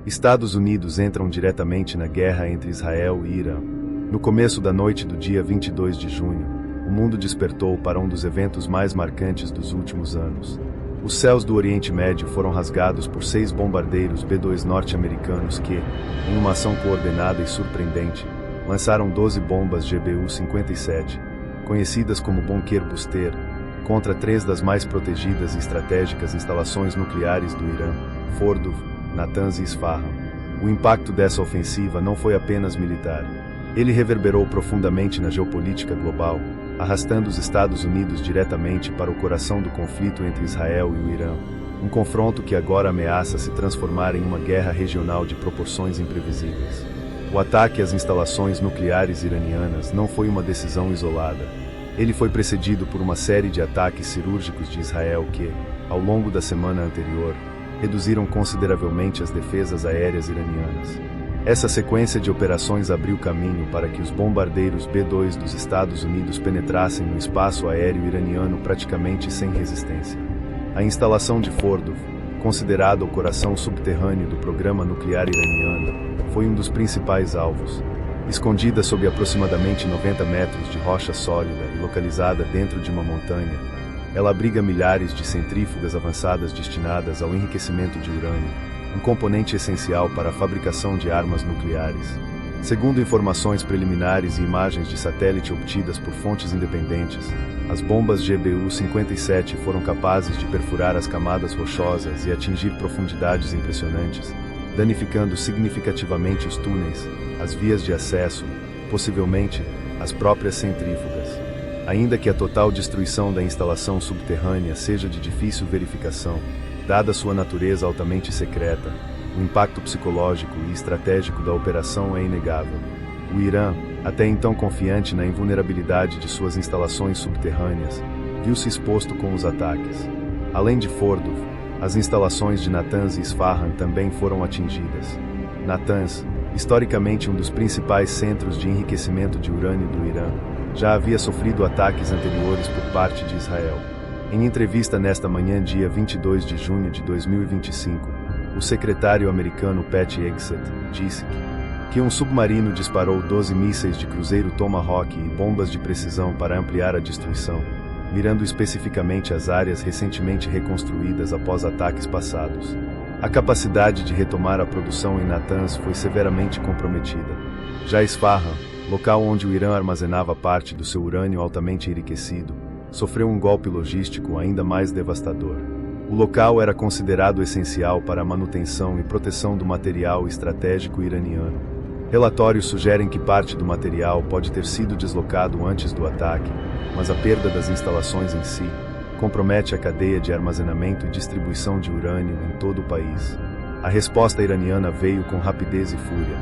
Estados Unidos entram diretamente na guerra entre Israel e Irã. No começo da noite do dia 22 de junho, o mundo despertou para um dos eventos mais marcantes dos últimos anos. Os céus do Oriente Médio foram rasgados por 6 bombardeiros B-2 norte-americanos que, em uma ação coordenada e surpreendente, lançaram 12 bombas GBU-57, conhecidas como Bunker Buster, contra 3 das mais protegidas e estratégicas instalações nucleares do Irã, Fordow, Natanz e Isfahan. O impacto dessa ofensiva não foi apenas militar. Ele reverberou profundamente na geopolítica global, arrastando os Estados Unidos diretamente para o coração do conflito entre Israel e o Irã, um confronto que agora ameaça se transformar em uma guerra regional de proporções imprevisíveis. O ataque às instalações nucleares iranianas não foi uma decisão isolada. Ele foi precedido por uma série de ataques cirúrgicos de Israel que, ao longo da semana anterior, reduziram consideravelmente as defesas aéreas iranianas. Essa sequência de operações abriu caminho para que os bombardeiros B-2 dos Estados Unidos penetrassem no espaço aéreo iraniano praticamente sem resistência. A instalação de Fordow, considerada o coração subterrâneo do programa nuclear iraniano, foi um dos principais alvos. Escondida sob aproximadamente 90 metros de rocha sólida e localizada dentro de uma montanha, ela abriga milhares de centrífugas avançadas destinadas ao enriquecimento de urânio, um componente essencial para a fabricação de armas nucleares. Segundo informações preliminares e imagens de satélite obtidas por fontes independentes, as bombas GBU-57 foram capazes de perfurar as camadas rochosas e atingir profundidades impressionantes, danificando significativamente os túneis, as vias de acesso, possivelmente as próprias centrífugas. Ainda que a total destruição da instalação subterrânea seja de difícil verificação, dada sua natureza altamente secreta, o impacto psicológico e estratégico da operação é inegável. O Irã, até então confiante na invulnerabilidade de suas instalações subterrâneas, viu-se exposto com os ataques. Além de Fordow, as instalações de Natanz e Isfahan também foram atingidas. Natanz, historicamente um dos principais centros de enriquecimento de urânio do Irã, já havia sofrido ataques anteriores por parte de Israel. Em entrevista nesta manhã, dia 22 de junho de 2025, o secretário americano Pat Hegseth disse que um submarino disparou 12 mísseis de cruzeiro Tomahawk e bombas de precisão para ampliar a destruição, mirando especificamente as áreas recentemente reconstruídas após ataques passados. A capacidade de retomar a produção em Natanz foi severamente comprometida. Já Isfahan, local onde o Irã armazenava parte do seu urânio altamente enriquecido, sofreu um golpe logístico ainda mais devastador. O local era considerado essencial para a manutenção e proteção do material estratégico iraniano. Relatórios sugerem que parte do material pode ter sido deslocado antes do ataque, mas a perda das instalações em si compromete a cadeia de armazenamento e distribuição de urânio em todo o país. A resposta iraniana veio com rapidez e fúria.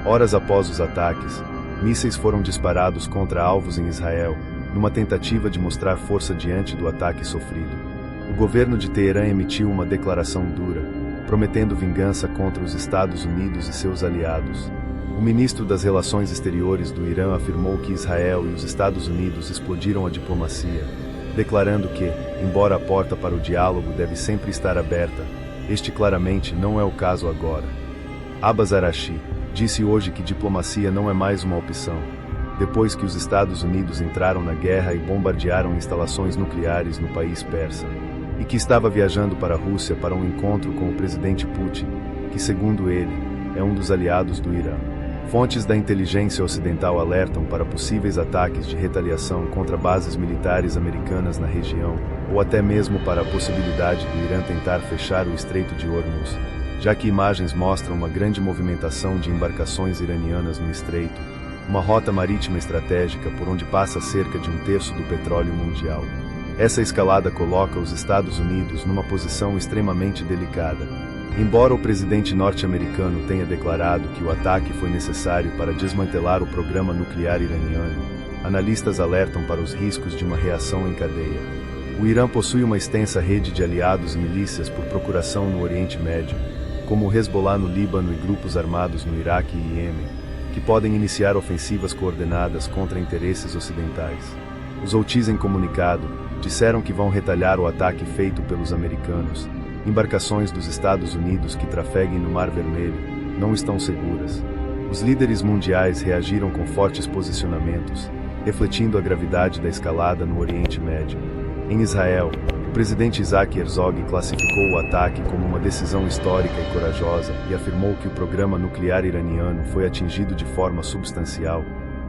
Horas após os ataques, mísseis foram disparados contra alvos em Israel, numa tentativa de mostrar força diante do ataque sofrido. O governo de Teherã emitiu uma declaração dura, prometendo vingança contra os Estados Unidos e seus aliados. O ministro das Relações Exteriores do Irã afirmou que Israel e os Estados Unidos explodiram a diplomacia, declarando que, embora a porta para o diálogo deve sempre estar aberta, este claramente não é o caso agora. Abbas Araghchi disse hoje que diplomacia não é mais uma opção, depois que os Estados Unidos entraram na guerra e bombardearam instalações nucleares no país persa, e que estava viajando para a Rússia para um encontro com o presidente Putin, que, segundo ele, é um dos aliados do Irã. Fontes da inteligência ocidental alertam para possíveis ataques de retaliação contra bases militares americanas na região, ou até mesmo para a possibilidade do Irã tentar fechar o Estreito de Hormuz, já que imagens mostram uma grande movimentação de embarcações iranianas no estreito, uma rota marítima estratégica por onde passa cerca de 1/3 do petróleo mundial. Essa escalada coloca os Estados Unidos numa posição extremamente delicada. Embora o presidente norte-americano tenha declarado que o ataque foi necessário para desmantelar o programa nuclear iraniano, analistas alertam para os riscos de uma reação em cadeia. O Irã possui uma extensa rede de aliados e milícias por procuração no Oriente Médio, como o Hezbollah no Líbano e grupos armados no Iraque e Iêmen, que podem iniciar ofensivas coordenadas contra interesses ocidentais. Os Houthis, em comunicado, disseram que vão retalhar o ataque feito pelos americanos, Embarcações dos Estados Unidos que trafeguem no Mar Vermelho não estão seguras. Os líderes mundiais reagiram com fortes posicionamentos, refletindo a gravidade da escalada no Oriente Médio. Em Israel, o presidente Isaac Herzog classificou o ataque como uma decisão histórica e corajosa e afirmou que o programa nuclear iraniano foi atingido de forma substancial,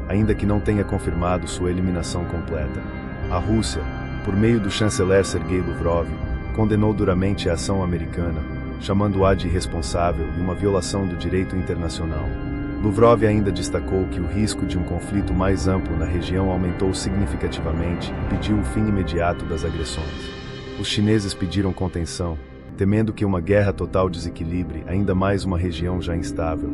ainda que não tenha confirmado sua eliminação completa. A Rússia, por meio do chanceler Sergei Lavrov, condenou duramente a ação americana, chamando-a de irresponsável e uma violação do direito internacional. Lavrov ainda destacou que o risco de um conflito mais amplo na região aumentou significativamente e pediu o fim imediato das agressões. Os chineses pediram contenção, temendo que uma guerra total desequilibre ainda mais uma região já instável.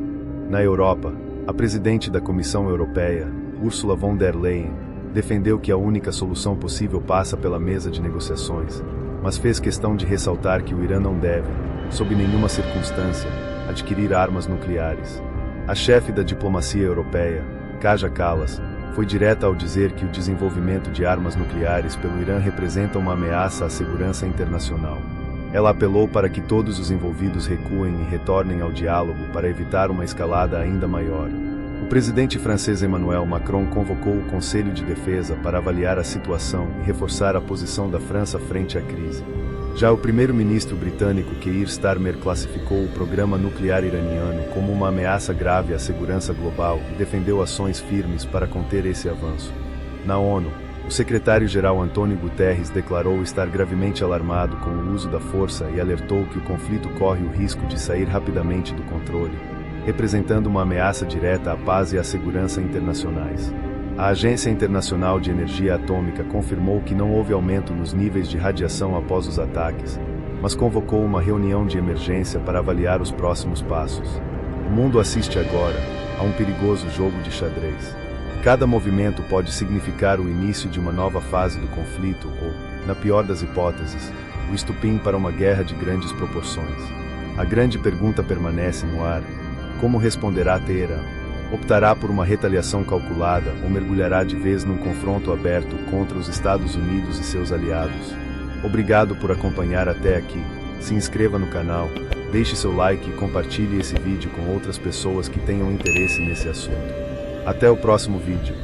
Na Europa, a presidente da Comissão Europeia, Ursula von der Leyen, defendeu que a única solução possível passa pela mesa de negociações, mas fez questão de ressaltar que o Irã não deve, sob nenhuma circunstância, adquirir armas nucleares. A chefe da diplomacia europeia, Kaja Kallas, foi direta ao dizer que o desenvolvimento de armas nucleares pelo Irã representa uma ameaça à segurança internacional. Ela apelou para que todos os envolvidos recuem e retornem ao diálogo para evitar uma escalada ainda maior. O presidente francês Emmanuel Macron convocou o Conselho de Defesa para avaliar a situação e reforçar a posição da França frente à crise. Já o primeiro-ministro britânico Keir Starmer classificou o programa nuclear iraniano como uma ameaça grave à segurança global e defendeu ações firmes para conter esse avanço. Na ONU, o secretário-geral António Guterres declarou estar gravemente alarmado com o uso da força e alertou que o conflito corre o risco de sair rapidamente do controle, representando uma ameaça direta à paz e à segurança internacionais. A Agência Internacional de Energia Atômica confirmou que não houve aumento nos níveis de radiação após os ataques, mas convocou uma reunião de emergência para avaliar os próximos passos. O mundo assiste agora a um perigoso jogo de xadrez. Cada movimento pode significar o início de uma nova fase do conflito ou, na pior das hipóteses, o estupim para uma guerra de grandes proporções. A grande pergunta permanece no ar: como responderá Teherã? Optará por uma retaliação calculada ou mergulhará de vez num confronto aberto contra os Estados Unidos e seus aliados? Obrigado por acompanhar até aqui. Se inscreva no canal, deixe seu like e compartilhe esse vídeo com outras pessoas que tenham interesse nesse assunto. Até o próximo vídeo.